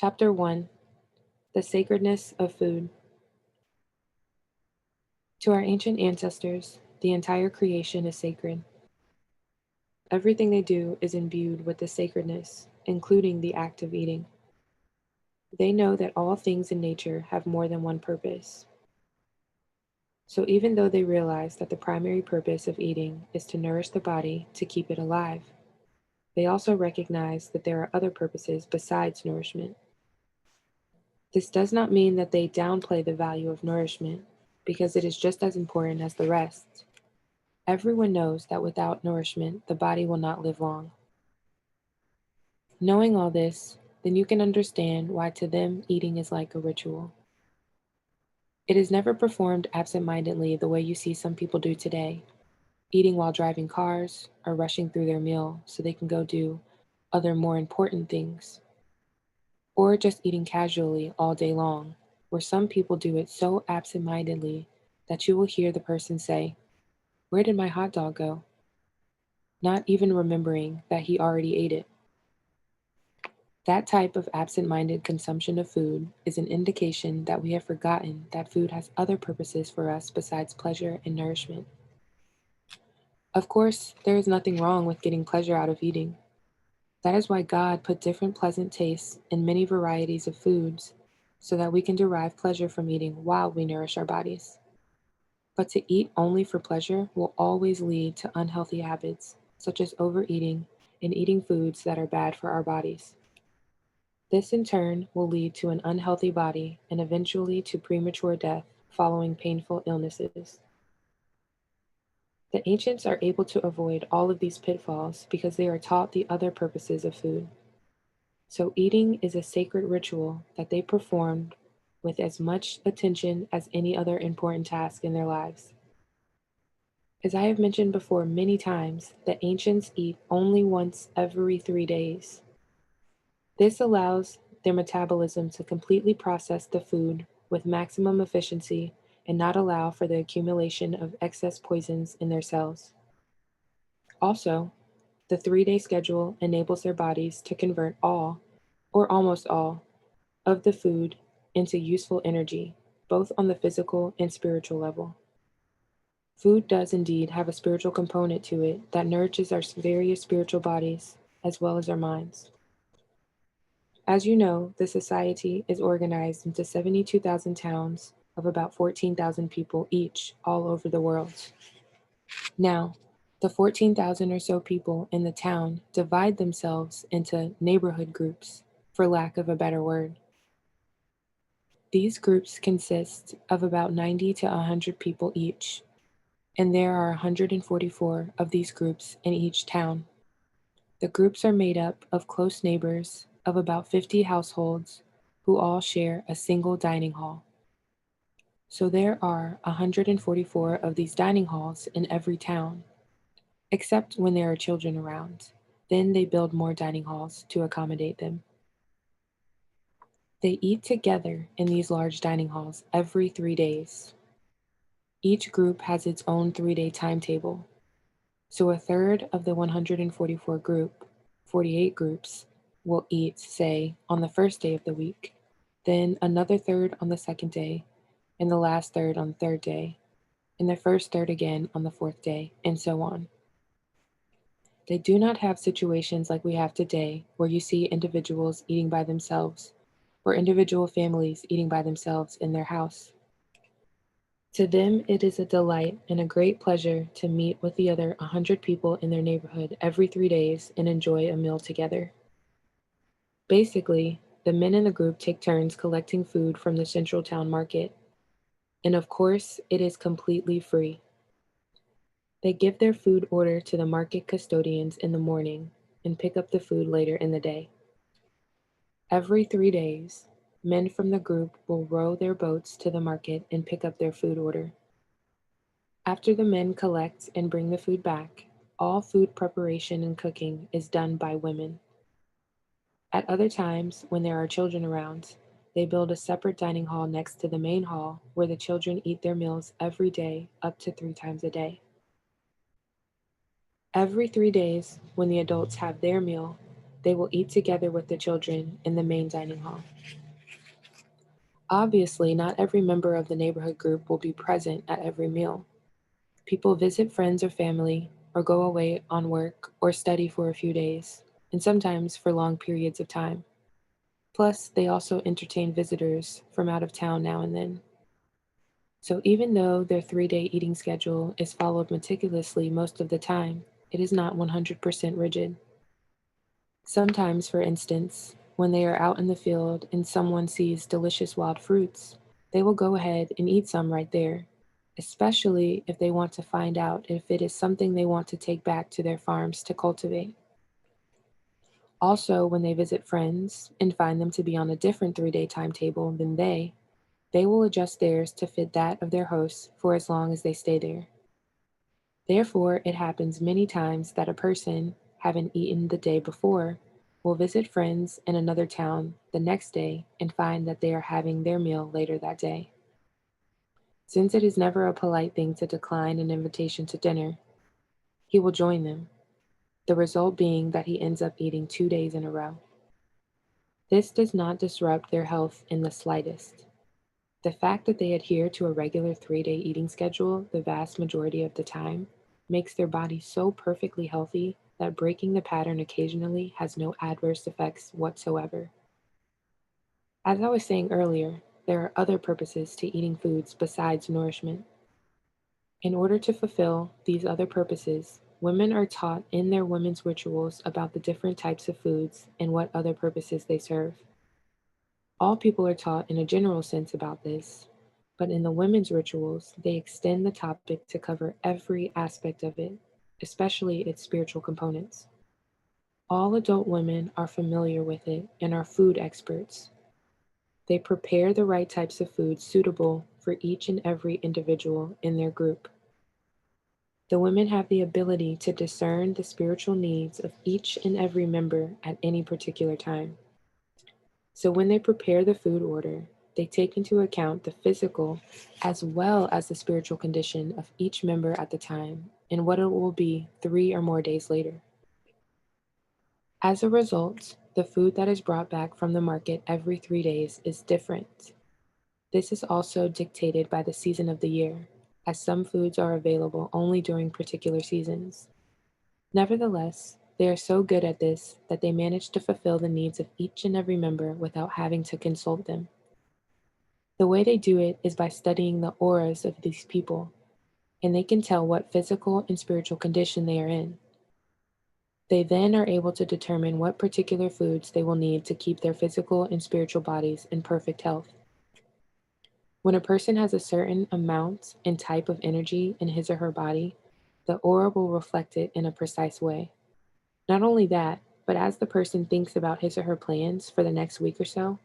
Chapter 1: The Sacredness of Food. To our ancient ancestors, the entire creation is sacred. Everything they do is imbued with the sacredness, including the act of eating. They know that all things in nature have more than one purpose. So even though they realize that the primary purpose of eating is to nourish the body to keep it alive, they also recognize that there are other purposes besides nourishment. This does not mean that they downplay the value of nourishment, because it is just as important as the rest. Everyone knows that without nourishment, the body will not live long. Knowing all this, then you can understand why to them eating is like a ritual. It is never performed absent-mindedly the way you see some people do today, eating while driving cars or rushing through their meal so they can go do other more important things, or just eating casually all day long, where some people do it so absent-mindedly that you will hear the person say, "Where did my hot dog go?" Not even remembering that he already ate it. That type of absent-minded consumption of food is an indication that we have forgotten that food has other purposes for us besides pleasure and nourishment. Of course, there is nothing wrong with getting pleasure out of eating. That is why God put different pleasant tastes in many varieties of foods, so that we can derive pleasure from eating while we nourish our bodies. But to eat only for pleasure will always lead to unhealthy habits, such as overeating and eating foods that are bad for our bodies. This in turn will lead to an unhealthy body and eventually to premature death following painful illnesses. The ancients are able to avoid all of these pitfalls because they are taught the other purposes of food. So eating is a sacred ritual that they performed with as much attention as any other important task in their lives. As I have mentioned before many times, the ancients eat only once every 3 days. This allows their metabolism to completely process the food with maximum efficiency and not allow for the accumulation of excess poisons in their cells. Also, the 3-day schedule enables their bodies to convert all, or almost all, of the food into useful energy, both on the physical and spiritual level. Food does indeed have a spiritual component to it that nourishes our various spiritual bodies as well as our minds. As you know, the society is organized into 72,000 towns of about 14,000 people each all over the world. Now, the 14,000 or so people in the town divide themselves into neighborhood groups, for lack of a better word. These groups consist of about 90 to 100 people each, and there are 144 of these groups in each town. The groups are made up of close neighbors of about 50 households who all share a single dining hall. So there are 144 of these dining halls in every town, except when there are children around. Then they build more dining halls to accommodate them. They eat together in these large dining halls every 3 days. Each group has its own 3-day timetable. So a third of the 144 group, 48 groups, will eat, say, on the first day of the week, then another third on the second day, and the last third on the third day, and the first third again on the fourth day, and so on. They do not have situations like we have today, where you see individuals eating by themselves, or individual families eating by themselves in their house. To them, it is a delight and a great pleasure to meet with the other 100 people in their neighborhood every 3 days and enjoy a meal together. Basically, the men in the group take turns collecting food from the central town market. And of course, it is completely free. They give their food order to the market custodians in the morning and pick up the food later in the day. Every 3 days, men from the group will row their boats to the market and pick up their food order. After the men collect and bring the food back, all food preparation and cooking is done by women. At other times, when there are children around, they build a separate dining hall next to the main hall where the children eat their meals every day up to 3 times a day. Every 3 days, when the adults have their meal, they will eat together with the children in the main dining hall. Obviously, not every member of the neighborhood group will be present at every meal. People visit friends or family, or go away on work or study for a few days, and sometimes for long periods of time. Plus, they also entertain visitors from out of town now and then. So even though their 3-day eating schedule is followed meticulously most of the time, it is not 100% rigid. Sometimes, for instance, when they are out in the field and someone sees delicious wild fruits, they will go ahead and eat some right there, especially if they want to find out if it is something they want to take back to their farms to cultivate. Also, when they visit friends and find them to be on a different 3-day timetable than they will adjust theirs to fit that of their hosts for as long as they stay there. Therefore, it happens many times that a person, having eaten the day before, will visit friends in another town the next day and find that they are having their meal later that day. Since it is never a polite thing to decline an invitation to dinner, he will join them, the result being that he ends up eating 2 days in a row. This does not disrupt their health in the slightest. The fact that they adhere to a regular 3-day eating schedule the vast majority of the time makes their body so perfectly healthy that breaking the pattern occasionally has no adverse effects whatsoever. As I was saying earlier, there are other purposes to eating foods besides nourishment. In order to fulfill these other purposes, women are taught in their women's rituals about the different types of foods and what other purposes they serve. All people are taught in a general sense about this, but in the women's rituals, they extend the topic to cover every aspect of it, especially its spiritual components. All adult women are familiar with it and are food experts. They prepare the right types of food suitable for each and every individual in their group. The women have the ability to discern the spiritual needs of each and every member at any particular time. So when they prepare the food order, they take into account the physical as well as the spiritual condition of each member at the time and what it will be 3 or more days later. As a result, the food that is brought back from the market every 3 days is different. This is also dictated by the season of the year, as some foods are available only during particular seasons. Nevertheless, they are so good at this that they manage to fulfill the needs of each and every member without having to consult them. The way they do it is by studying the auras of these people, and they can tell what physical and spiritual condition they are in. They then are able to determine what particular foods they will need to keep their physical and spiritual bodies in perfect health. When a person has a certain amount and type of energy in his or her body, the aura will reflect it in a precise way. Not only that, but as the person thinks about his or her plans for the next week or so,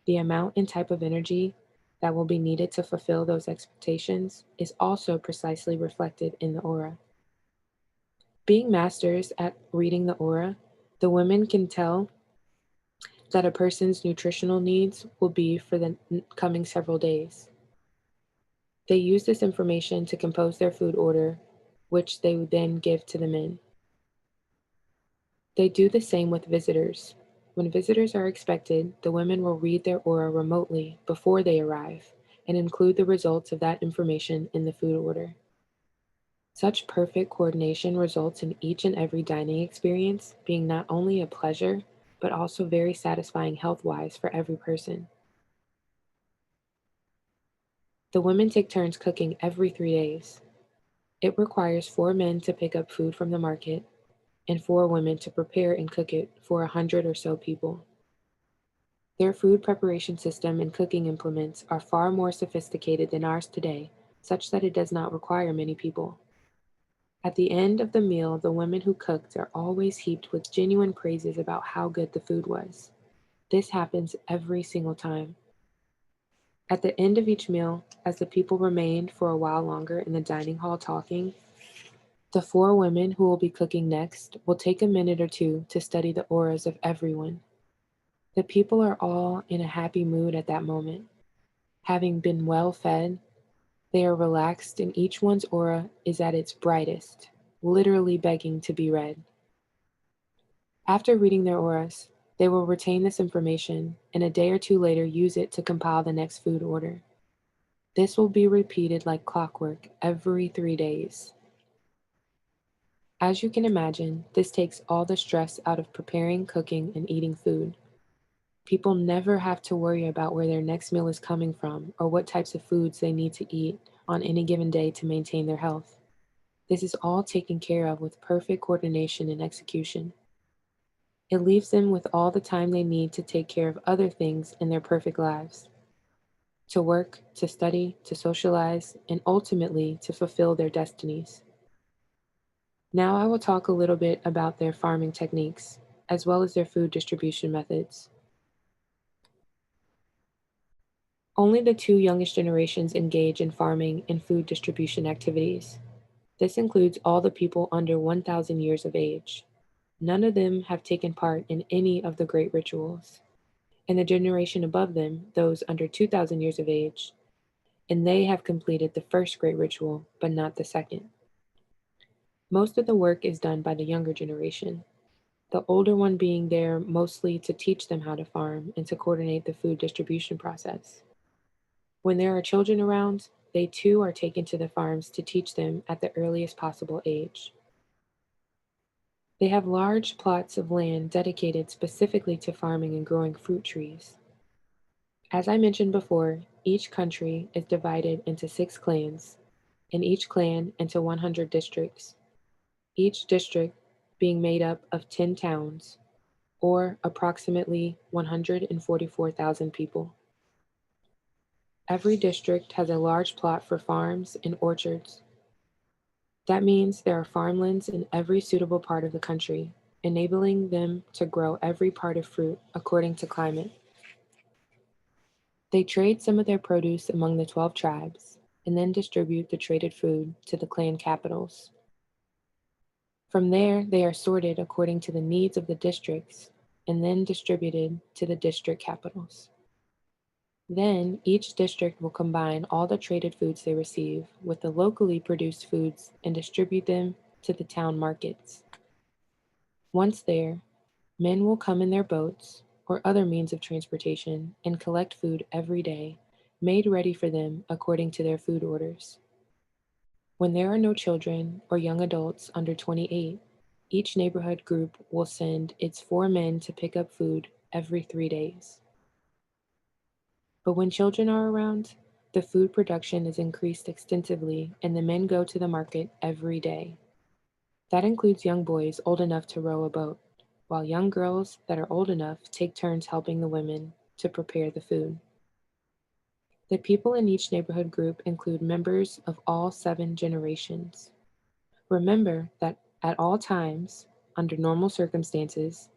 the amount and type of energy that will be needed to fulfill those expectations is also precisely reflected in the aura. Being masters at reading the aura, the women can tell that a person's nutritional needs will be for the coming several days. They use this information to compose their food order, which they would then give to the men. They do the same with visitors. When visitors are expected, the women will read their aura remotely before they arrive and include the results of that information in the food order. Such perfect coordination results in each and every dining experience being not only a pleasure, but also very satisfying health-wise for every person. The women take turns cooking every 3 days. It requires 4 men to pick up food from the market and 4 women to prepare and cook it for 100 or so people. Their food preparation system and cooking implements are far more sophisticated than ours today, such that it does not require many people. At the end of the meal, the women who cooked are always heaped with genuine praises about how good the food was. This happens every single time. At the end of each meal, as the people remained for a while longer in the dining hall talking, the 4 women who will be cooking next will take a minute or two to study the auras of everyone. The people are all in a happy mood at that moment. Having been well fed, they are relaxed and each one's aura is at its brightest, literally begging to be read. After reading their auras, they will retain this information and a day or two later use it to compile the next food order. This will be repeated like clockwork every 3 days. As you can imagine, this takes all the stress out of preparing, cooking, and eating food. People never have to worry about where their next meal is coming from or what types of foods they need to eat on any given day to maintain their health. This is all taken care of with perfect coordination and execution. It leaves them with all the time they need to take care of other things in their perfect lives, to work, to study, to socialize, and ultimately to fulfill their destinies. Now I will talk a little bit about their farming techniques, as well as their food distribution methods. Only the two youngest generations engage in farming and food distribution activities. This includes all the people under 1,000 years of age. None of them have taken part in any of the great rituals. And the generation above them, those under 2,000 years of age, and they have completed the first great ritual, but not the second. Most of the work is done by the younger generation, the older one being there mostly to teach them how to farm and to coordinate the food distribution process. When there are children around, they too are taken to the farms to teach them at the earliest possible age. They have large plots of land dedicated specifically to farming and growing fruit trees. As I mentioned before, each country is divided into 6 clans, and each clan into 100 districts, each district being made up of 10 towns, or approximately 144,000 people. Every district has a large plot for farms and orchards. That means there are farmlands in every suitable part of the country, enabling them to grow every part of fruit according to climate. They trade some of their produce among the 12 tribes and then distribute the traded food to the clan capitals. From there, they are sorted according to the needs of the districts and then distributed to the district capitals. Then, each district will combine all the traded foods they receive with the locally produced foods and distribute them to the town markets. Once there, men will come in their boats or other means of transportation and collect food every day, made ready for them according to their food orders. When there are no children or young adults under 28, each neighborhood group will send its 4 men to pick up food every 3 days. But when children are around, the food production is increased extensively and the men go to the market every day. That includes young boys old enough to row a boat, while young girls that are old enough take turns helping the women to prepare the food. The people in each neighborhood group include members of all 7 generations. Remember that at all times, under normal circumstances,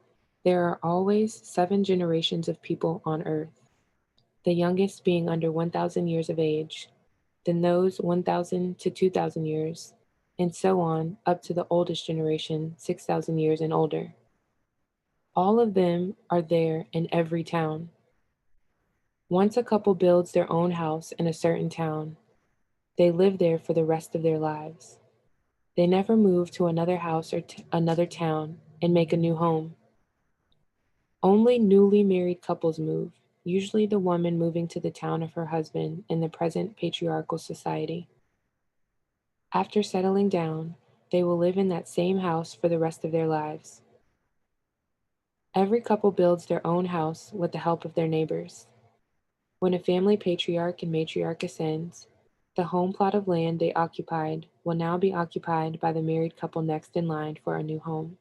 there are always 7 generations of people on Earth, the youngest being under 1,000 years of age, then those 1,000 to 2,000 years, and so on up to the oldest generation, 6,000 years and older. All of them are there in every town. Once a couple builds their own house in a certain town, they live there for the rest of their lives. They never move to another house or another town and make a new home. Only newly married couples move, usually the woman moving to the town of her husband in the present patriarchal society. After settling down, they will live in that same house for the rest of their lives. Every couple builds their own house with the help of their neighbors. When a family patriarch and matriarch ascends, the home plot of land they occupied will now be occupied by the married couple next in line for a new home.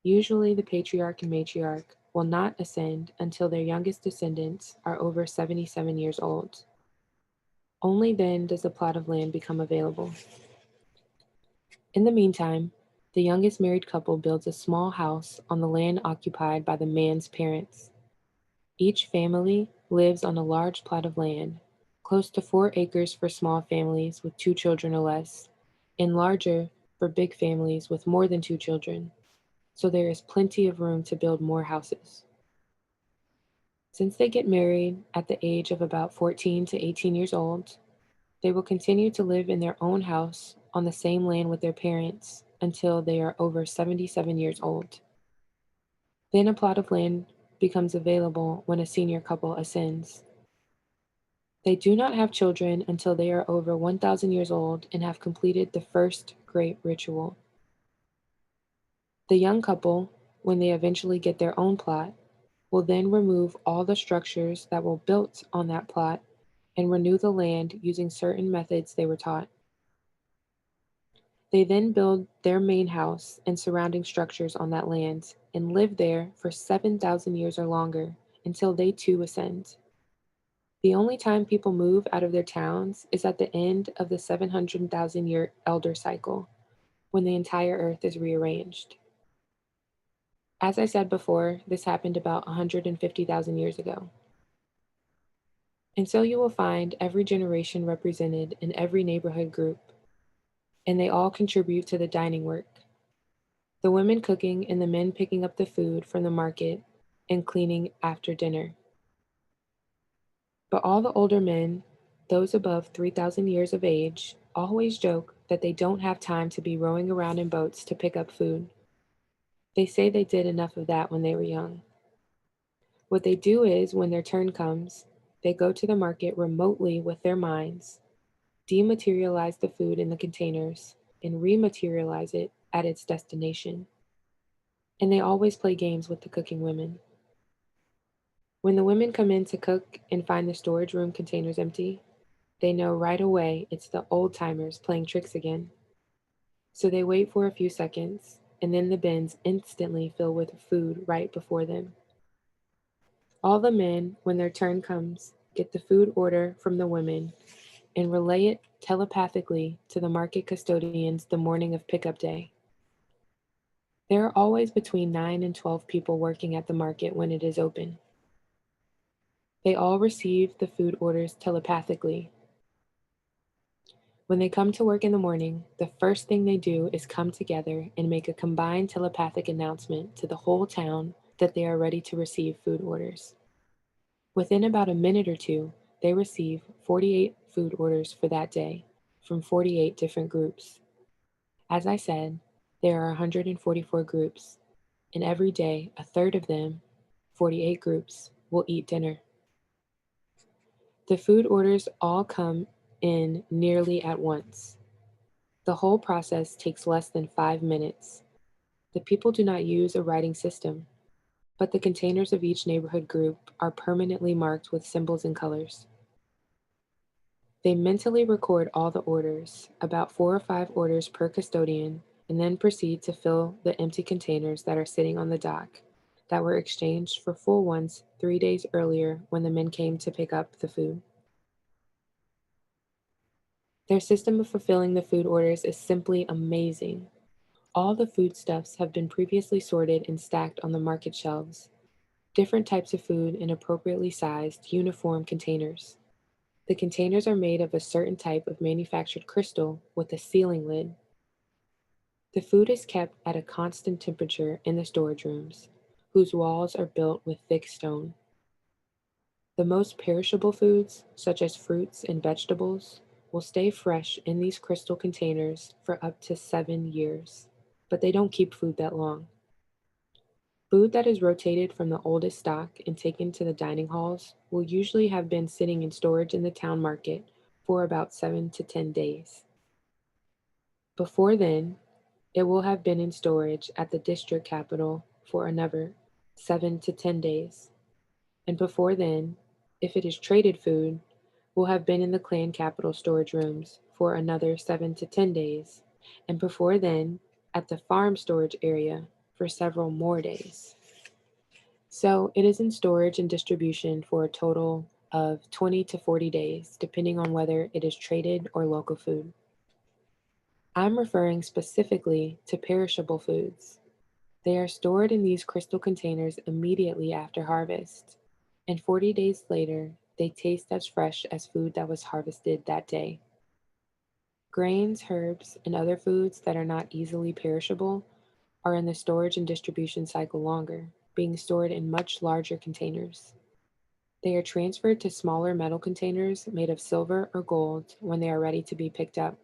Usually, the patriarch and matriarch will not ascend until their youngest descendants are over 77 years old. Only then does the plot of land become available. In the meantime, the youngest married couple builds a small house on the land occupied by the man's parents. Each family lives on a large plot of land, close to 4 acres for small families with 2 children or less, and larger for big families with more than 2 children, so there is plenty of room to build more houses. Since they get married at the age of about 14 to 18 years old, they will continue to live in their own house on the same land with their parents until they are over 77 years old. Then a plot of land becomes available when a senior couple ascends. They do not have children until they are over 1,000 years old and have completed the first great ritual. The young couple, when they eventually get their own plot, will then remove all the structures that were built on that plot and renew the land using certain methods they were taught. They then build their main house and surrounding structures on that land and live there for 7,000 years or longer until they too ascend. The only time people move out of their towns is at the end of the 700,000 year elder cycle, when the entire earth is rearranged. As I said before, this happened about 150,000 years ago. And so you will find every generation represented in every neighborhood group, and they all contribute to the dining work. The women cooking and the men picking up the food from the market and cleaning after dinner. But all the older men, those above 3,000 years of age, always joke that they don't have time to be rowing around in boats to pick up food. They say they did enough of that when they were young. What they do is, when their turn comes, they go to the market remotely with their minds, dematerialize the food in the containers, and rematerialize it at its destination. And they always play games with the cooking women. When the women come in to cook and find the storage room containers empty, they know right away it's the old timers playing tricks again. So they wait for a few seconds, and then the bins instantly fill with food right before them. All the men, when their turn comes, get the food order from the women and relay it telepathically to the market custodians the morning of pickup day. There are always between 9 and 12 people working at the market when it is open. They all receive the food orders telepathically. When they come to work in the morning, the first thing they do is come together and make a combined telepathic announcement to the whole town that they are ready to receive food orders. Within about a minute or two, they receive 48 food orders for that day from 48 different groups. As I said, there are 144 groups, and every day a third of them, 48 groups, will eat dinner. The food orders all come in nearly at once. The whole process takes less than 5 minutes. The people do not use a writing system, but the containers of each neighborhood group are permanently marked with symbols and colors. They mentally record all the orders, about 4 or 5 orders per custodian, and then proceed to fill the empty containers that are sitting on the dock that were exchanged for full ones 3 days earlier when the men came to pick up the food. Their system of fulfilling the food orders is simply amazing. All the foodstuffs have been previously sorted and stacked on the market shelves, different types of food in appropriately sized, uniform containers. The containers are made of a certain type of manufactured crystal with a sealing lid. The food is kept at a constant temperature in the storage rooms, whose walls are built with thick stone. The most perishable foods, such as fruits and vegetables, will stay fresh in these crystal containers for up to 7 years, but they don't keep food that long. Food that is rotated from the oldest stock and taken to the dining halls will usually have been sitting in storage in the town market for about 7 to 10 days. Before then, it will have been in storage at the district capital for another 7 to 10 days. And before then, if it is traded food, will have been in the clan capital storage rooms for another 7 to 10 days. And before then, at the farm storage area for several more days. So it is in storage and distribution for a total of 20 to 40 days, depending on whether it is traded or local food. I'm referring specifically to perishable foods. They are stored in these crystal containers immediately after harvest, and 40 days later, they taste as fresh as food that was harvested that day. Grains, herbs, and other foods that are not easily perishable are in the storage and distribution cycle longer, being stored in much larger containers. They are transferred to smaller metal containers made of silver or gold when they are ready to be picked up.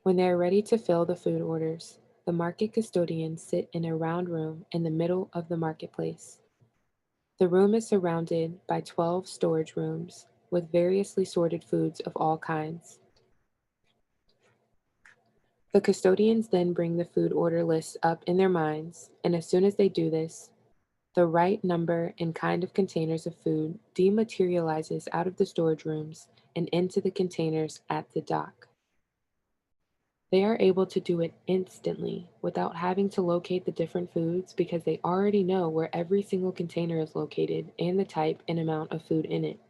When they are ready to fill the food orders, The market custodians sit in a round room in the middle of the marketplace. The room is surrounded by 12 storage rooms with variously sorted foods of all kinds. The custodians then bring the food order lists up in their minds, and as soon as they do this, the right number and kind of containers of food dematerializes out of the storage rooms and into the containers at the dock. They are able to do it instantly without having to locate the different foods because they already know where every single container is located and the type and amount of food in it.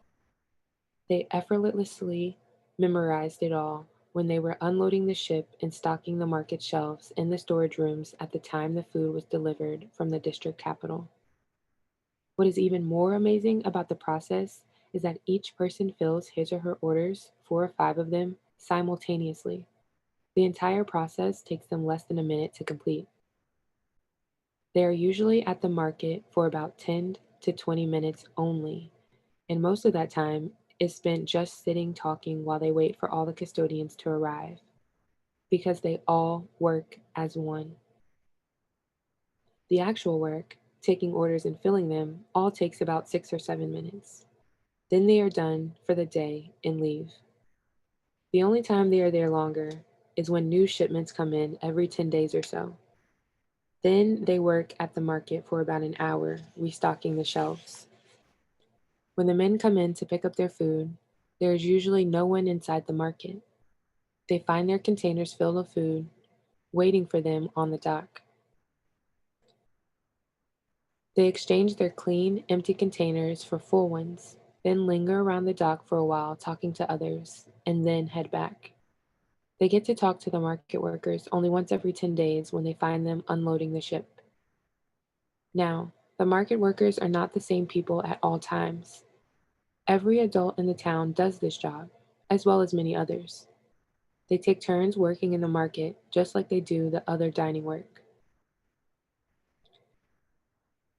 They effortlessly memorized it all when they were unloading the ship and stocking the market shelves in the storage rooms at the time the food was delivered from the district capital. What is even more amazing about the process is that each person fills his or her orders, 4 or 5 of them, simultaneously. The entire process takes them less than a minute to complete. They are usually at the market for about 10 to 20 minutes only, and most of that time is spent just sitting talking while they wait for all the custodians to arrive, because they all work as one. The actual work, taking orders and filling them, all takes about 6 or 7 minutes. Then they are done for the day and leave. The only time they are there longer is when new shipments come in every 10 days or so. Then they work at the market for about an hour, restocking the shelves. When the men come in to pick up their food, there is usually no one inside the market. They find their containers filled with food, waiting for them on the dock. They exchange their clean, empty containers for full ones, then linger around the dock for a while talking to others, and then head back. They get to talk to the market workers only once every 10 days when they find them unloading the ship. Now, the market workers are not the same people at all times. Every adult in the town does this job, as well as many others. They take turns working in the market just like they do the other dining work.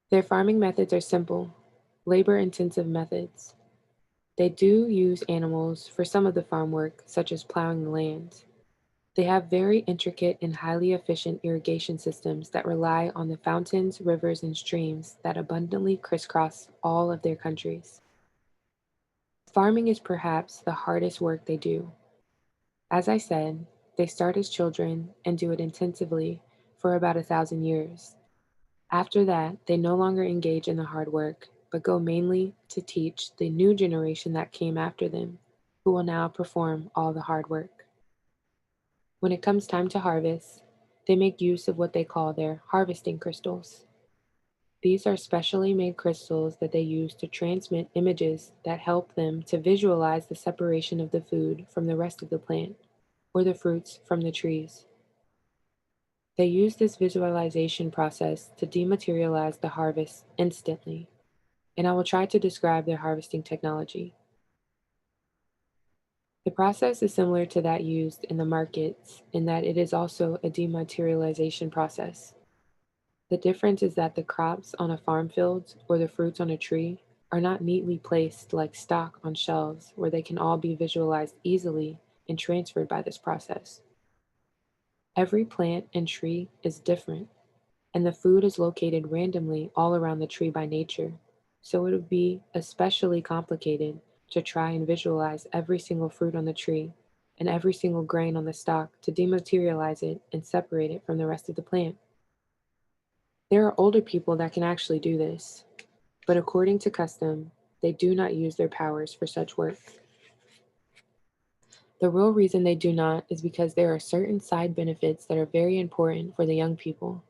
Their farming methods are simple, labor-intensive methods. They do use animals for some of the farm work, such as plowing the land. They have very intricate and highly efficient irrigation systems that rely on the fountains, rivers, and streams that abundantly crisscross all of their countries. Farming is perhaps the hardest work they do. As I said, they start as children and do it intensively for about 1,000 years. After that, they no longer engage in the hard work, but go mainly to teach the new generation that came after them, who will now perform all the hard work. When it comes time to harvest, they make use of what they call their harvesting crystals. These are specially made crystals that they use to transmit images that help them to visualize the separation of the food from the rest of the plant, or the fruits from the trees. They use this visualization process to dematerialize the harvest instantly, and I will try to describe their harvesting technology. The process is similar to that used in the markets in that it is also a dematerialization process. The difference is that the crops on a farm field or the fruits on a tree are not neatly placed like stock on shelves where they can all be visualized easily and transferred by this process. Every plant and tree is different, and the food is located randomly all around the tree by nature, so it would be especially complicated to try and visualize every single fruit on the tree and every single grain on the stalk to dematerialize it and separate it from the rest of the plant. There are older people that can actually do this, but according to custom, they do not use their powers for such work. The real reason they do not is because there are certain side benefits that are very important for the young people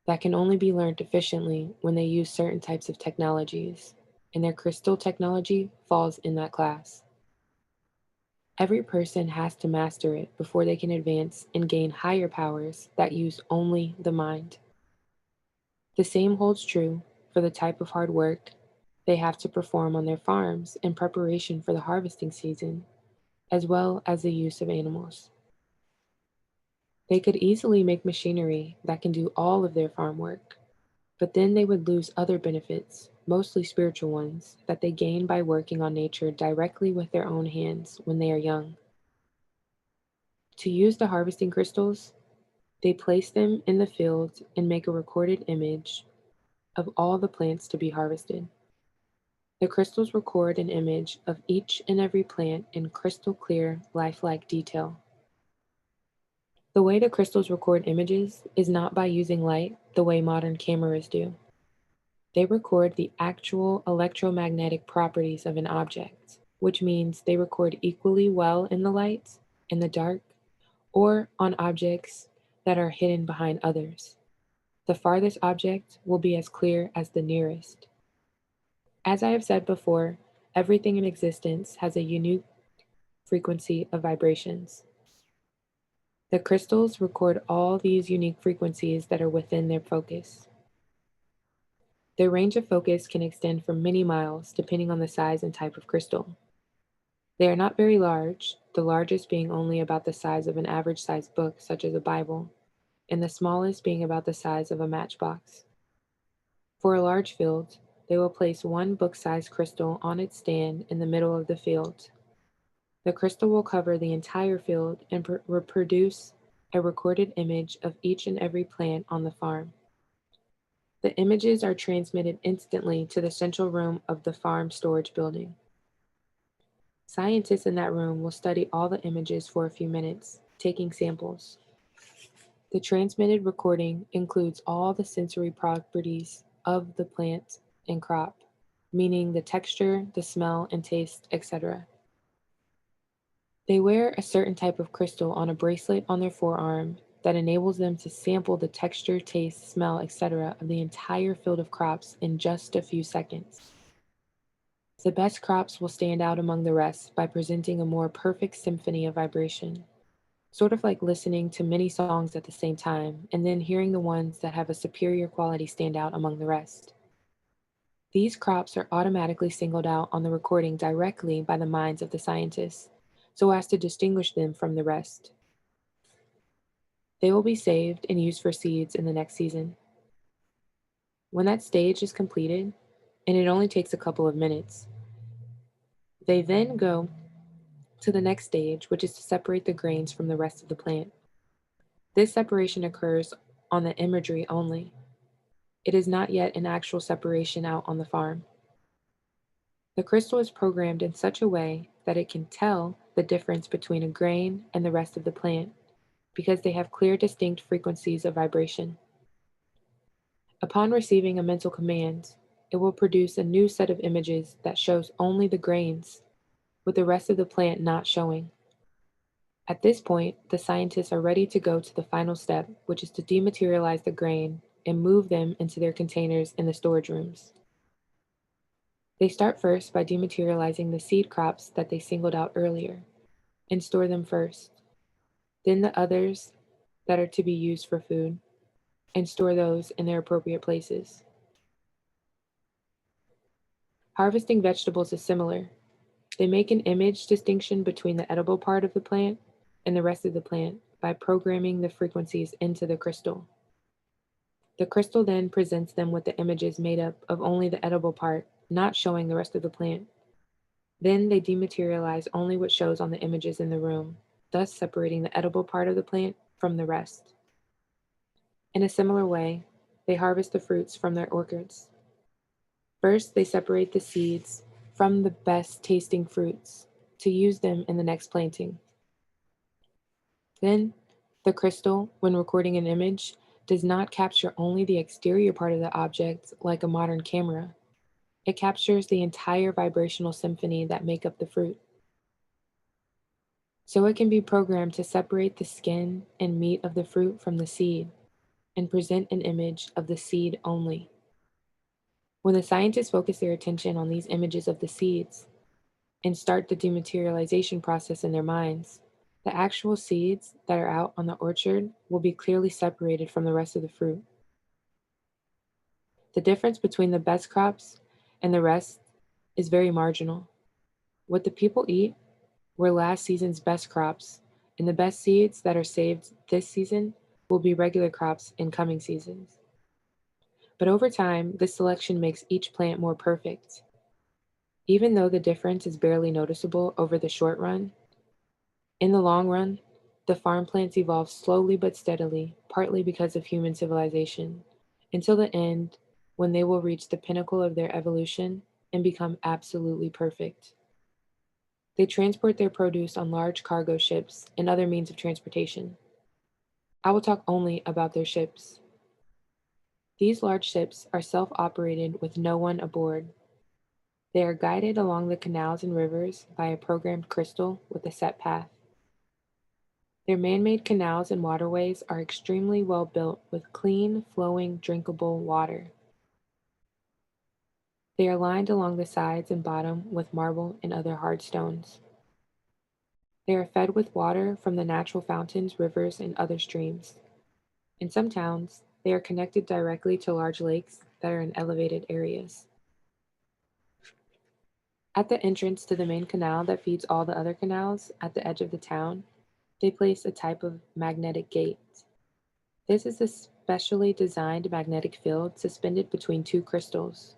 that can only be learned efficiently when they use certain types of technologies, and their crystal technology falls in that class. Every person has to master it before they can advance and gain higher powers that use only the mind. The same holds true for the type of hard work they have to perform on their farms in preparation for the harvesting season, as well as the use of animals. They could easily make machinery that can do all of their farm work, but then they would lose other benefits, mostly spiritual ones, that they gain by working on nature directly with their own hands when they are young. To use the harvesting crystals, They place them in the field and make a recorded image of all the plants to be harvested. The crystals record an image of each and every plant in crystal clear, lifelike detail. The way the crystals record images is not by using light the way modern cameras do. They record the actual electromagnetic properties of an object, which means they record equally well in the light, in the dark, or on objects that are hidden behind others. The farthest object will be as clear as the nearest. As I have said before, everything in existence has a unique frequency of vibrations. The crystals record all these unique frequencies that are within their focus. Their range of focus can extend for many miles depending on the size and type of crystal. They are not very large, the largest being only about the size of an average sized book, such as a Bible, and the smallest being about the size of a matchbox. For a large field, they will place one book-sized crystal on its stand in the middle of the field. The crystal will cover the entire field and reproduce a recorded image of each and every plant on the farm. The images are transmitted instantly to the central room of the farm storage building. Scientists in that room will study all the images for a few minutes, taking samples. The transmitted recording includes all the sensory properties of the plant and crop, meaning the texture, the smell and taste, etc. They wear a certain type of crystal on a bracelet on their forearm that enables them to sample the texture, taste, smell, etc. of the entire field of crops in just a few seconds. The best crops will stand out among the rest by presenting a more perfect symphony of vibration, sort of like listening to many songs at the same time and then hearing the ones that have a superior quality stand out among the rest. These crops are automatically singled out on the recording directly by the minds of the scientists, so as to distinguish them from the rest. They will be saved and used for seeds in the next season. When that stage is completed, and it only takes a couple of minutes, they then go to the next stage, which is to separate the grains from the rest of the plant. This separation occurs on the imagery only. It is not yet an actual separation out on the farm. The crystal is programmed in such a way that it can tell the difference between a grain and the rest of the plant because they have clear, distinct frequencies of vibration. Upon receiving a mental command, it will produce a new set of images that shows only the grains, with the rest of the plant not showing. At this point, the scientists are ready to go to the final step, which is to dematerialize the grain and move them into their containers in the storage rooms. They start first by dematerializing the seed crops that they singled out earlier and store them first. Then the others that are to be used for food and store those in their appropriate places. Harvesting vegetables is similar. They make an image distinction between the edible part of the plant and the rest of the plant by programming the frequencies into the crystal. The crystal then presents them with the images made up of only the edible part, not showing the rest of the plant. Then they dematerialize only what shows on the images in the room, thus separating the edible part of the plant from the rest. In a similar way, they harvest the fruits from their orchards. First, they separate the seeds from the best tasting fruits to use them in the next planting. Then, the crystal, when recording an image, does not capture only the exterior part of the object like a modern camera. It captures the entire vibrational symphony that make up the fruit. So it can be programmed to separate the skin and meat of the fruit from the seed and present an image of the seed only. When the scientists focus their attention on these images of the seeds and start the dematerialization process in their minds, the actual seeds that are out on the orchard will be clearly separated from the rest of the fruit. The difference between the best crops and the rest is very marginal. What the people eat were last season's best crops, and the best seeds that are saved this season will be regular crops in coming seasons. But over time, this selection makes each plant more perfect. Even though the difference is barely noticeable over the short run, in the long run, The farm plants evolve slowly but steadily, partly because of human civilization, until the end when they will reach the pinnacle of their evolution and become absolutely perfect. They transport their produce on large cargo ships and other means of transportation. I will talk only about their ships. These large ships are self-operated with no one aboard. They are guided along the canals and rivers by a programmed crystal with a set path. Their man-made canals and waterways are extremely well built with clean, flowing, drinkable water. They are lined along the sides and bottom with marble and other hard stones. They are fed with water from the natural fountains, rivers, and other streams. In some towns, they are connected directly to large lakes that are in elevated areas. At the entrance to the main canal that feeds all the other canals at the edge of the town, they place a type of magnetic gate. This is a specially designed magnetic field suspended between two crystals.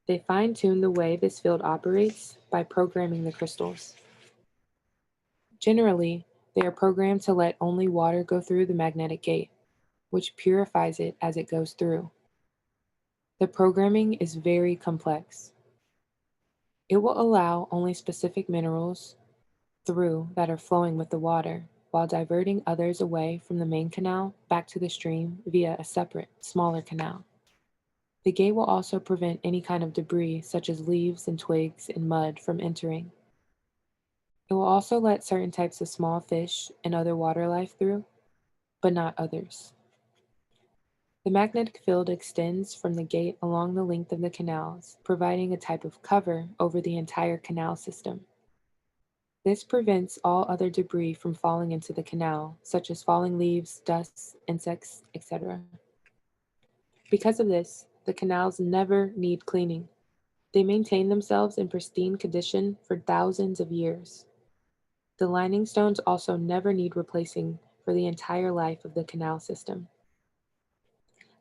They fine-tune the way this field operates by programming the crystals. Generally, they are programmed to let only water go through the magnetic gate, which purifies it as it goes through. The programming is very complex. It will allow only specific minerals through that are flowing with the water, while diverting others away from the main canal back to the stream via a separate, smaller canal. The gate will also prevent any kind of debris, such as leaves and twigs and mud, from entering. It will also let certain types of small fish and other water life through, but not others. The magnetic field extends from the gate along the length of the canals, providing a type of cover over the entire canal system. This prevents all other debris from falling into the canal, such as falling leaves, dust, insects, etc. Because of this, the canals never need cleaning. They maintain themselves in pristine condition for thousands of years. The lining stones also never need replacing for the entire life of the canal system.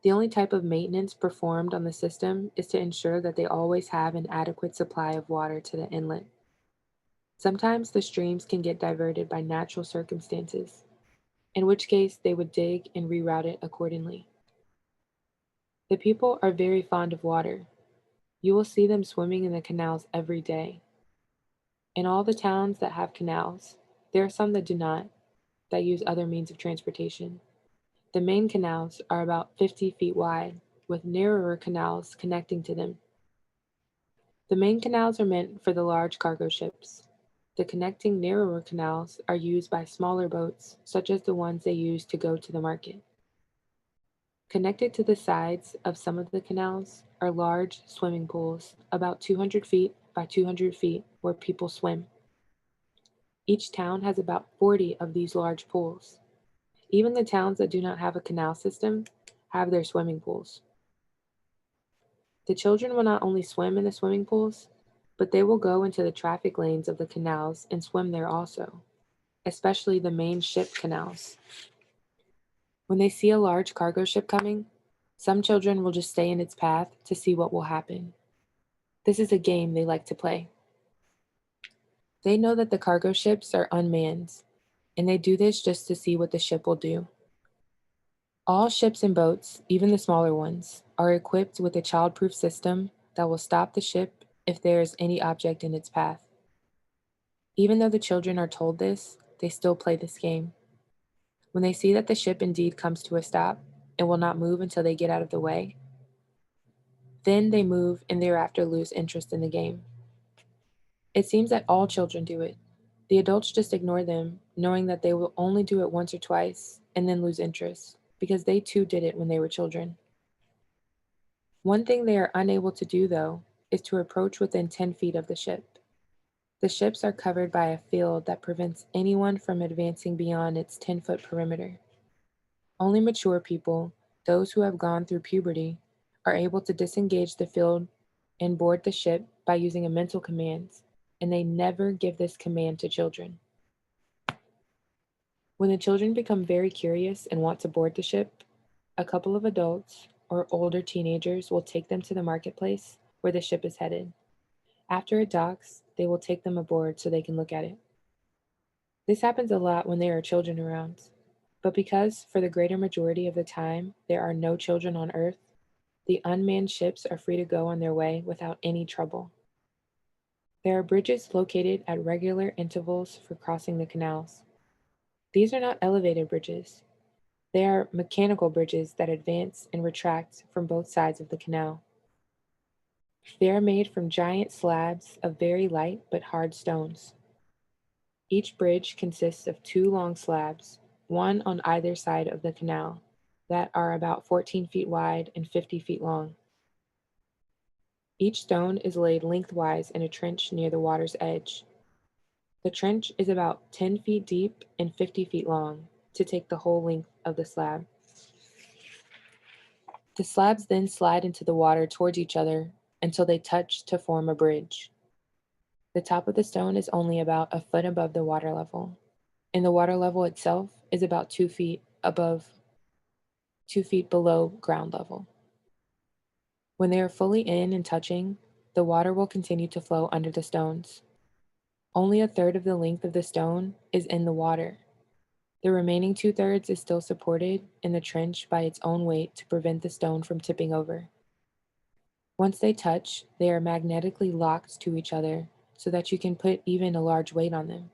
The only type of maintenance performed on the system is to ensure that they always have an adequate supply of water to the inlet. Sometimes the streams can get diverted by natural circumstances, in which case they would dig and reroute it accordingly. The people are very fond of water. You will see them swimming in the canals every day. In all the towns that have canals, there are some that do not, that use other means of transportation. The main canals are about 50 feet wide, with narrower canals connecting to them. The main canals are meant for the large cargo ships. The connecting narrower canals are used by smaller boats, such as the ones they use to go to the market. Connected to the sides of some of the canals are large swimming pools, about 200 feet by 200 feet, where people swim. Each town has about 40 of these large pools. Even the towns that do not have a canal system have their swimming pools. The children will not only swim in the swimming pools, but they will go into the traffic lanes of the canals and swim there also, especially the main ship canals. When they see a large cargo ship coming, some children will just stay in its path to see what will happen. This is a game they like to play. They know that the cargo ships are unmanned, and they do this just to see what the ship will do. All ships and boats, even the smaller ones, are equipped with a child-proof system that will stop the ship if there is any object in its path. Even though the children are told this, they still play this game. When they see that the ship indeed comes to a stop and will not move until they get out of the way, then they move and thereafter lose interest in the game. It seems that all children do it. The adults just ignore them, knowing that they will only do it once or twice and then lose interest, because they too did it when they were children. One thing they are unable to do, though, is to approach within 10 feet of the ship. The ships are covered by a field that prevents anyone from advancing beyond its 10-foot perimeter. Only mature people, those who have gone through puberty, are able to disengage the field and board the ship by using a mental command, and they never give this command to children. When the children become very curious and want to board the ship, a couple of adults or older teenagers will take them to the marketplace where the ship is headed. After it docks, they will take them aboard so they can look at it. This happens a lot when there are children around. But because, for the greater majority of the time, there are no children on Earth, the unmanned ships are free to go on their way without any trouble. There are bridges located at regular intervals for crossing the canals. These are not elevated bridges. They are mechanical bridges that advance and retract from both sides of the canal. They are made from giant slabs of very light but hard stones. Each bridge consists of two long slabs, one on either side of the canal, that are about 14 feet wide and 50 feet long. Each stone is laid lengthwise in a trench near the water's edge. The trench is about 10 feet deep and 50 feet long to take the whole length of the slab. The slabs then slide into the water towards each other until they touch to form a bridge. The top of the stone is only about a foot above the water level, and the water level itself is about 2 feet below ground level. When they are fully in and touching, the water will continue to flow under the stones. Only a third of the length of the stone is in the water. The remaining 2/3 is still supported in the trench by its own weight to prevent the stone from tipping over. Once they touch, they are magnetically locked to each other so that you can put even a large weight on them.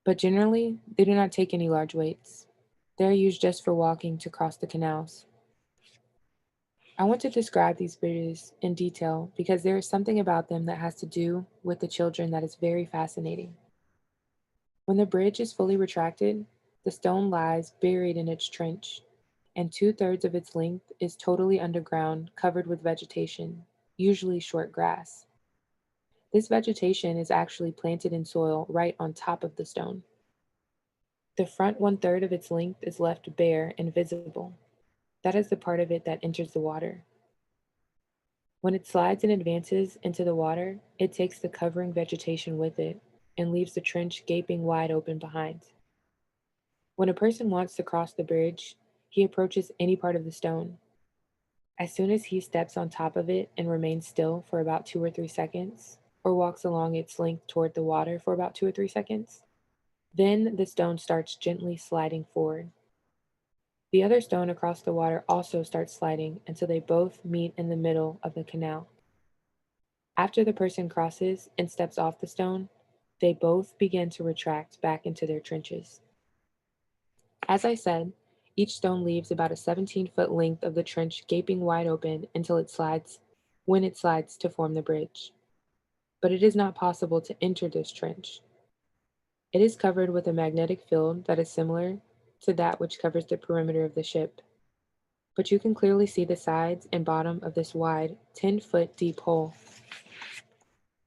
But generally, they do not take any large weights. They are used just for walking to cross the canals. I want to describe these bridges in detail because there is something about them that has to do with the children that is very fascinating. When the bridge is fully retracted, the stone lies buried in its trench, and 2/3 of its length is totally underground, covered with vegetation, usually short grass. This vegetation is actually planted in soil right on top of the stone. The front 1/3 of its length is left bare and visible. That is the part of it that enters the water. When it slides and advances into the water, it takes the covering vegetation with it and leaves the trench gaping wide open behind. When a person wants to cross the bridge, he approaches any part of the stone. As soon as he steps on top of it and remains still for about 2 or 3 seconds, or walks along its length toward the water for about 2 or 3 seconds, then the stone starts gently sliding forward. The other stone across the water also starts sliding until they both meet in the middle of the canal. After the person crosses and steps off the stone, they both begin to retract back into their trenches. As I said, each stone leaves about a 17-foot length of the trench gaping wide open until when it slides to form the bridge. But it is not possible to enter this trench. It is covered with a magnetic field that is similar to that which covers the perimeter of the ship. But you can clearly see the sides and bottom of this wide, 10-foot deep hole.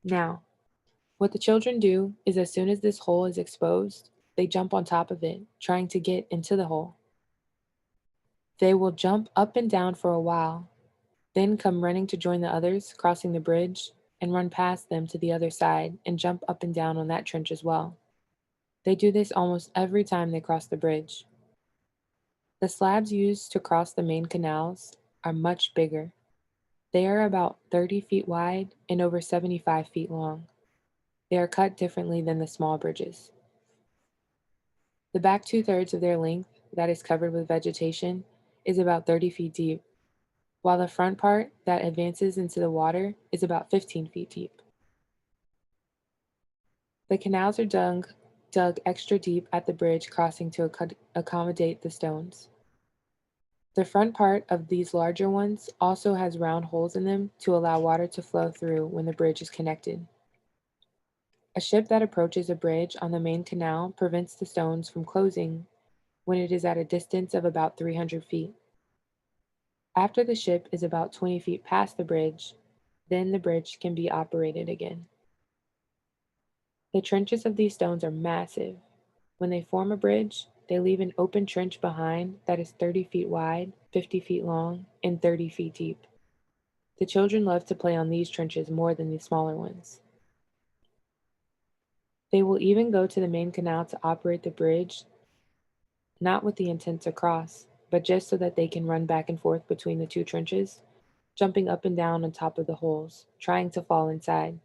Now, what the children do is as soon as this hole is exposed, they jump on top of it, trying to get into the hole. They will jump up and down for a while, then come running to join the others, crossing the bridge, and run past them to the other side and jump up and down on that trench as well. They do this almost every time they cross the bridge. The slabs used to cross the main canals are much bigger. They are about 30 feet wide and over 75 feet long. They are cut differently than the small bridges. The back 2/3 of their length, that is covered with vegetation, is about 30 feet deep, while the front part that advances into the water is about 15 feet deep. The canals are dug extra deep at the bridge crossing to accommodate the stones. The front part of these larger ones also has round holes in them to allow water to flow through when the bridge is connected. A ship that approaches a bridge on the main canal prevents the stones from closing when it is at a distance of about 300 feet. After the ship is about 20 feet past the bridge, then the bridge can be operated again. The trenches of these stones are massive. When they form a bridge, they leave an open trench behind that is 30 feet wide, 50 feet long, and 30 feet deep. The children love to play on these trenches more than the smaller ones. They will even go to the main canal to operate the bridge, not with the intent to cross, but just so that they can run back and forth between the two trenches, jumping up and down on top of the holes, trying to fall inside.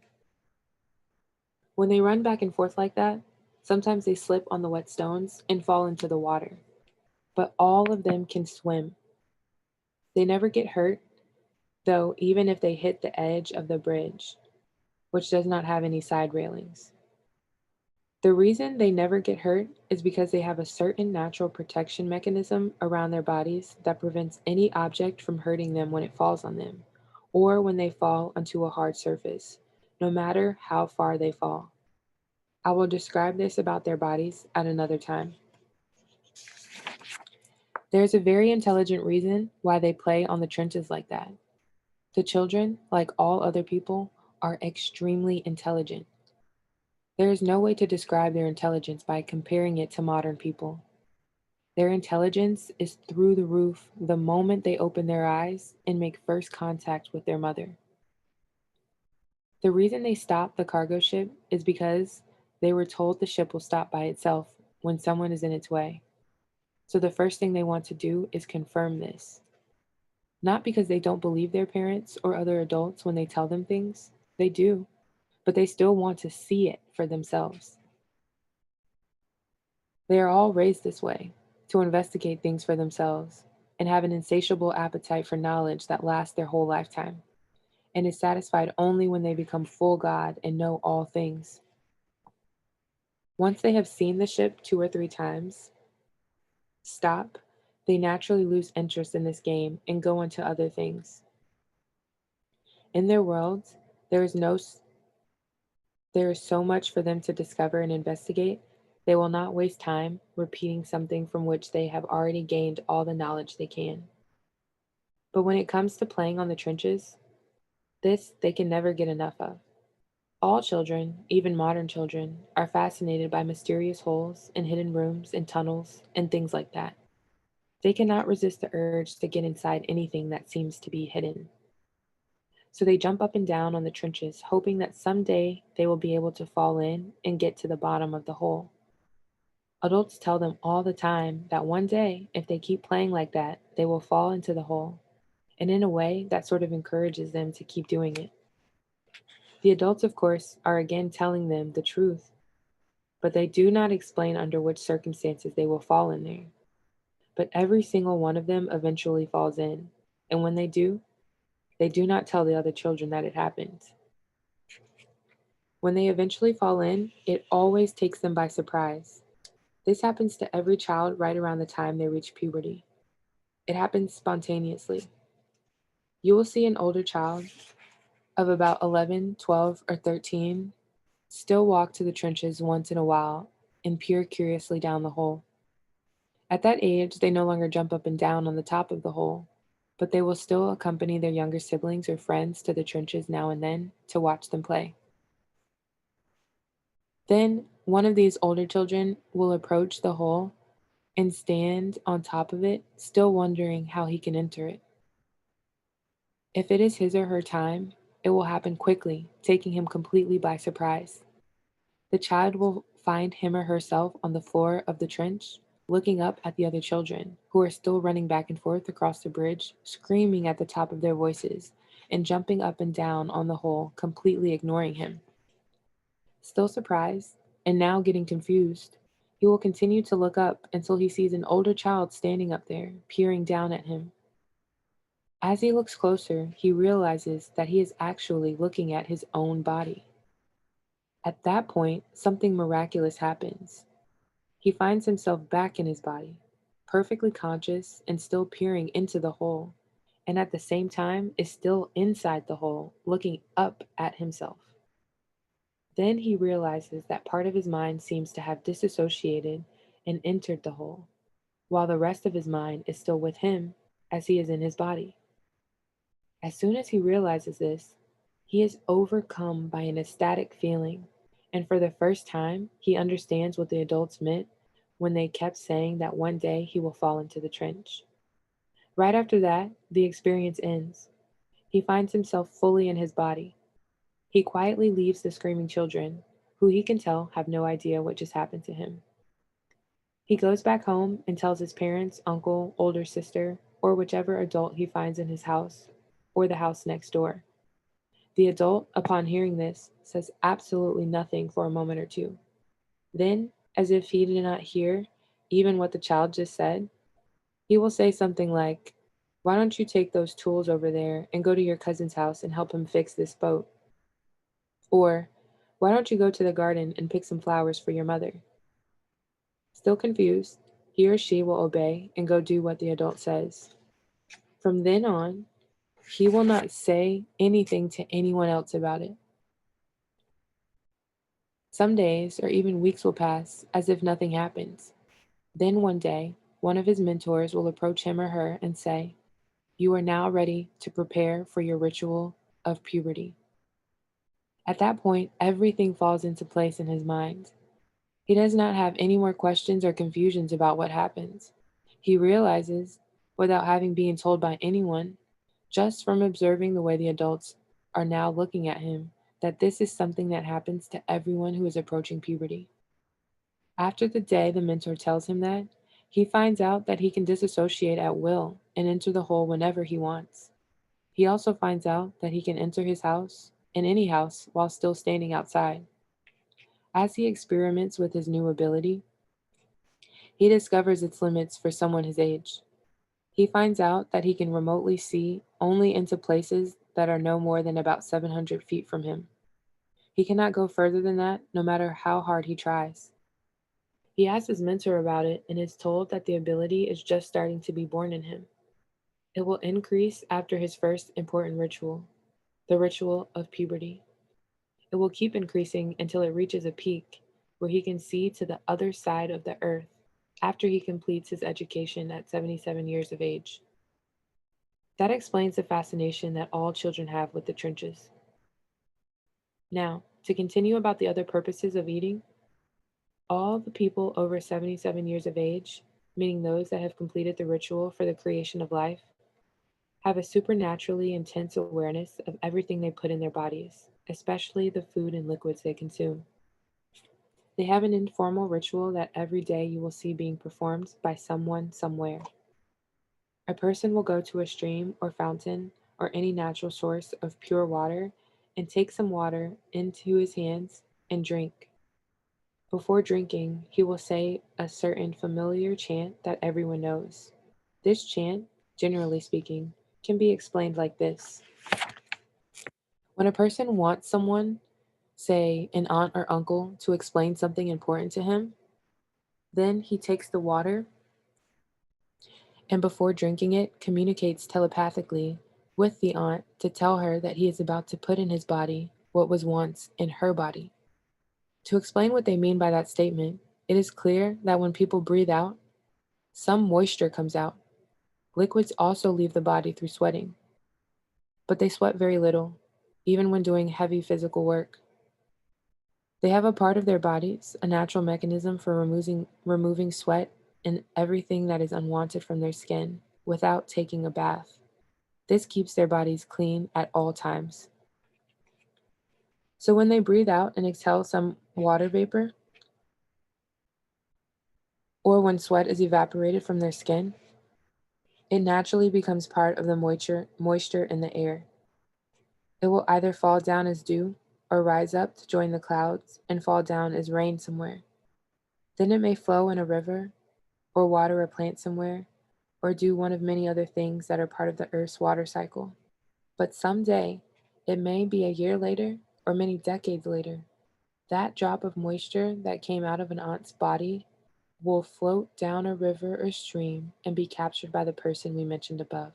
When they run back and forth like that, Sometimes they slip on the wet stones and fall into the water, but all of them can swim. They never get hurt, though, even if they hit the edge of the bridge, which does not have any side railings. The reason they never get hurt is because they have a certain natural protection mechanism around their bodies that prevents any object from hurting them when it falls on them, or when they fall onto a hard surface, no matter how far they fall. I will describe this about their bodies at another time. There's a very intelligent reason why they play on the trenches like that. The children, like all other people, are extremely intelligent. There is no way to describe their intelligence by comparing it to modern people. Their intelligence is through the roof the moment they open their eyes and make first contact with their mother. The reason they stop the cargo ship is because they were told the ship will stop by itself when someone is in its way. So the first thing they want to do is confirm this. Not because they don't believe their parents or other adults when they tell them things, they do, but they still want to see it for themselves. They are all raised this way, to investigate things for themselves, and have an insatiable appetite for knowledge that lasts their whole lifetime, and is satisfied only when they become full God and know all things. Once they have seen the ship 2 or 3 times stop, they naturally lose interest in this game and go into other things. In their worlds, there is no there is so much for them to discover and investigate, they will not waste time repeating something from which they have already gained all the knowledge they can. But when it comes to playing on the trenches, this they can never get enough of. All children, even modern children, are fascinated by mysterious holes and hidden rooms and tunnels and things like that. They cannot resist the urge to get inside anything that seems to be hidden. So they jump up and down on the trenches, hoping that someday they will be able to fall in and get to the bottom of the hole. Adults tell them all the time that one day, if they keep playing like that, they will fall into the hole. And in a way, that sort of encourages them to keep doing it. The adults, of course, are again telling them the truth, but they do not explain under which circumstances they will fall in there. But every single one of them eventually falls in, and when they do not tell the other children that it happened. When they eventually fall in, it always takes them by surprise. This happens to every child right around the time they reach puberty. It happens spontaneously. You will see an older child of about 11, 12, or 13 still walk to the trenches once in a while and peer curiously down the hole. At that age, they no longer jump up and down on the top of the hole, but they will still accompany their younger siblings or friends to the trenches now and then to watch them play. Then, one of these older children will approach the hole and stand on top of it, still wondering how he can enter it. If it is his or her time, it will happen quickly, taking him completely by surprise. The child will find him or herself on the floor of the trench, looking up at the other children, who are still running back and forth across the bridge, screaming at the top of their voices, and jumping up and down on the hole, completely ignoring him. Still surprised, and now getting confused, he will continue to look up until he sees an older child standing up there, peering down at him. As he looks closer, he realizes that he is actually looking at his own body. At that point, something miraculous happens. He finds himself back in his body, perfectly conscious and still peering into the hole, and at the same time is still inside the hole, looking up at himself. Then he realizes that part of his mind seems to have disassociated and entered the hole, while the rest of his mind is still with him as he is in his body. As soon as he realizes this, he is overcome by an ecstatic feeling, and for the first time, he understands what the adults meant when they kept saying that one day he will fall into the trench. Right after that, the experience ends. He finds himself fully in his body. He quietly leaves the screaming children, who he can tell have no idea what just happened to him. He goes back home and tells his parents, uncle, older sister, or whichever adult he finds in his house or the house next door. The adult, upon hearing this, says absolutely nothing for a moment or two. Then as if he did not hear even what the child just said. He will say something like, "Why don't you take those tools over there and go to your cousin's house and help him fix this boat?" Or, "Why don't you go to the garden and pick some flowers for your mother?" Still confused, he or she will obey and go do what the adult says. From then on, he will not say anything to anyone else about it. Some days or even weeks will pass as if nothing happens. Then one day, one of his mentors will approach him or her and say, "You are now ready to prepare for your ritual of puberty." At that point, everything falls into place in his mind. He does not have any more questions or confusions about what happens. He realizes, without having been told by anyone, just from observing the way the adults are now looking at him, that this is something that happens to everyone who is approaching puberty. After the day the mentor tells him that, he finds out that he can disassociate at will and enter the hole whenever he wants. He also finds out that he can enter his house, in any house, while still standing outside. As he experiments with his new ability, he discovers its limits for someone his age. He finds out that he can remotely see only into places that are no more than about 700 feet from him. He cannot go further than that, no matter how hard he tries. He asks his mentor about it and is told that the ability is just starting to be born in him. It will increase after his first important ritual, the ritual of puberty. It will keep increasing until it reaches a peak where he can see to the other side of the earth after he completes his education at 77 years of age. That explains the fascination that all children have with the trenches. Now, to continue about the other purposes of eating, all the people over 77 years of age, meaning those that have completed the ritual for the creation of life, have a supernaturally intense awareness of everything they put in their bodies, especially the food and liquids they consume. They have an informal ritual that every day you will see being performed by someone somewhere. A person will go to a stream or fountain or any natural source of pure water and take some water into his hands and drink. Before drinking, he will say a certain familiar chant that everyone knows. This chant, generally speaking, can be explained like this. When a person wants someone, say an aunt or uncle, to explain something important to him, then he takes the water and before drinking it, communicates telepathically with the aunt to tell her that he is about to put in his body what was once in her body. To explain what they mean by that statement, it is clear that when people breathe out, some moisture comes out. Liquids also leave the body through sweating, but they sweat very little, even when doing heavy physical work. They have a part of their bodies, a natural mechanism for removing sweat and everything that is unwanted from their skin without taking a bath. This keeps their bodies clean at all times. So when they breathe out and exhale some water vapor, or when sweat is evaporated from their skin, it naturally becomes part of the moisture in the air. It will either fall down as dew or rise up to join the clouds and fall down as rain somewhere. Then it may flow in a river or water a plant somewhere or do one of many other things that are part of the Earth's water cycle. But someday, it may be a year later or many decades later, that drop of moisture that came out of an aunt's body will float down a river or stream and be captured by the person we mentioned above.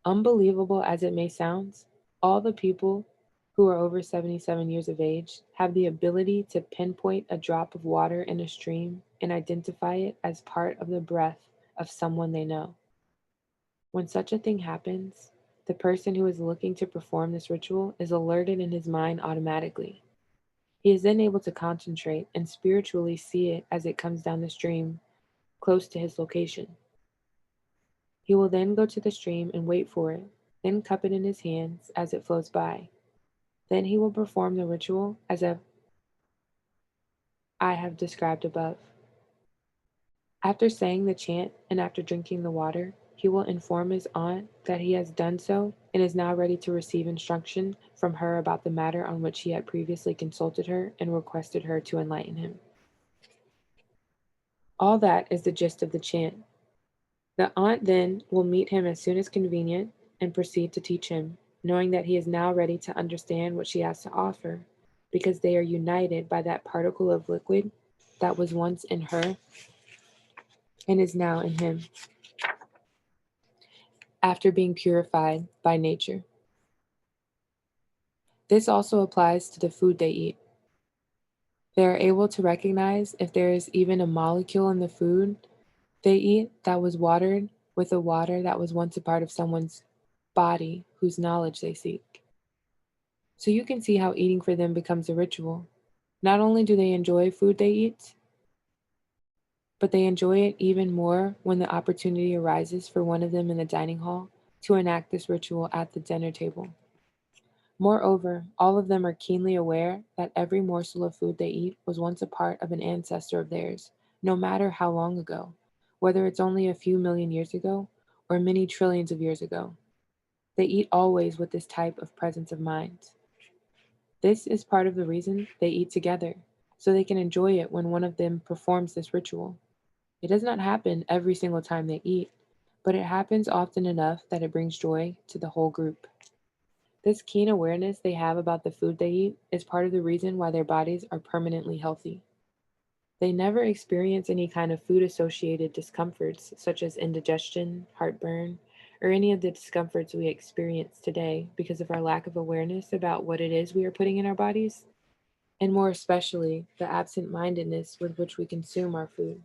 Unbelievable as it may sound, all the people who are over 77 years of age have the ability to pinpoint a drop of water in a stream and identify it as part of the breath of someone they know. When such a thing happens, the person who is looking to perform this ritual is alerted in his mind automatically. He is then able to concentrate and spiritually see it as it comes down the stream close to his location. He will then go to the stream and wait for it, then cup it in his hands as it flows by. Then he will perform the ritual as I have described above. After saying the chant and after drinking the water, he will inform his aunt that he has done so and is now ready to receive instruction from her about the matter on which he had previously consulted her and requested her to enlighten him. All that is the gist of the chant. The aunt then will meet him as soon as convenient and proceed to teach him, knowing that he is now ready to understand what she has to offer, because they are united by that particle of liquid that was once in her and is now in him, after being purified by nature. This also applies to the food they eat. They are able to recognize if there is even a molecule in the food they eat that was watered with the water that was once a part of someone's body whose knowledge they seek. So you can see how eating for them becomes a ritual. Not only do they enjoy food they eat, but they enjoy it even more when the opportunity arises for one of them in the dining hall to enact this ritual at the dinner table. Moreover, all of them are keenly aware that every morsel of food they eat was once a part of an ancestor of theirs, no matter how long ago, whether it's only a few million years ago or many trillions of years ago. They eat always with this type of presence of mind. This is part of the reason they eat together, so they can enjoy it when one of them performs this ritual. It does not happen every single time they eat, but it happens often enough that it brings joy to the whole group. This keen awareness they have about the food they eat is part of the reason why their bodies are permanently healthy. They never experience any kind of food associated discomforts, such as indigestion, heartburn, or any of the discomforts we experience today because of our lack of awareness about what it is we are putting in our bodies, and more especially the absent mindedness with which we consume our food.